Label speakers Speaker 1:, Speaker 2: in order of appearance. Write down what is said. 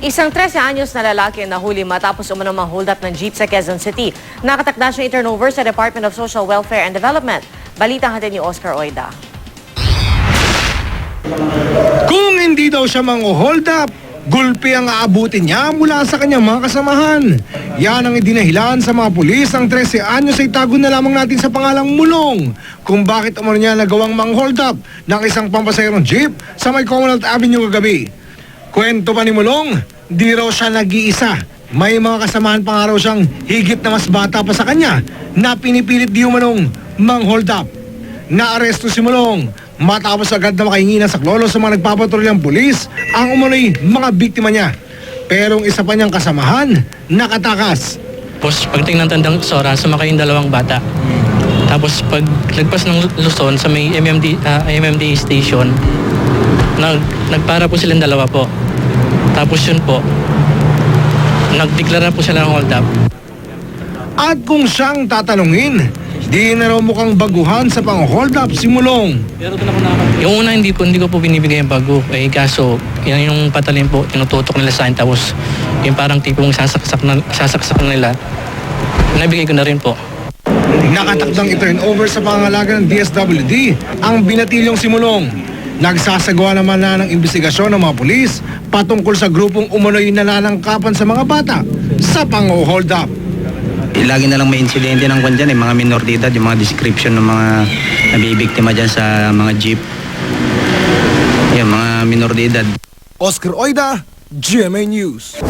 Speaker 1: Isang 13 anyos na lalaki ang nahuli matapos umunong hold up ng jeep sa Quezon City. Nakatakda siya i-turnover sa Department of Social Welfare and Development. Balita hatid ni Oscar Oida.
Speaker 2: Kung hindi daw siya hold up, gulpi ang aabutin niya mula sa kanyang mga kasamahan. Yan ang idinahilan sa mga pulis ng 13 anyos ay itago na lamang natin sa pangalang Mulong kung bakit umano niya nagawang hold up ng isang pampasayrong jeep sa may Commonwealth Avenue kagabi. Kwento pa ni Mulong, di raw siya nag-iisa. May mga kasamahan pa nga raw siyang higit na mas bata pa sa kanya na pinipilit di umanong hold up. Naaresto si Mulong matapos agad na makahingina sa klolo sa mga nagpapatrolyang pulis ang umano'y mga biktima niya. Pero ang isa pa niyang kasamahan, nakatakas.
Speaker 3: Tapos pagtingin ng tandang Sora, sumakay yung dalawang bata. Tapos pag lagpas ng Luzon sa may MMD station, nagpara po silang dalawa po. Tapos yun po, nagdeklara po sila ng hold up.
Speaker 2: At kung siyang tatanungin, di na raw mukhang baguhan sa pang-hold up si Mulong.
Speaker 3: Yung una hindi ko po binibigay yung bago. Eh kaso, yan yung patalin po, tinututok nila sa akin. Tapos yung parang tipong sasaksak nila, nabigay ko na rin po.
Speaker 2: Nakatakdang i-turn over sa pangangalaga ng DSWD ang binatilyong si Mulong. Nagsasagawa naman na ng investigasyon ng mga pulis patungkol sa grupong umano'y nananangkapan sa mga bata sa pang-hold up.
Speaker 4: Lagi na lang may insidente ng kwan dyan, mga minor de edad, yung mga description ng mga nabibiktima dyan sa mga jeep. Yung mga minor de edad.
Speaker 2: Oscar Oida, GMA News.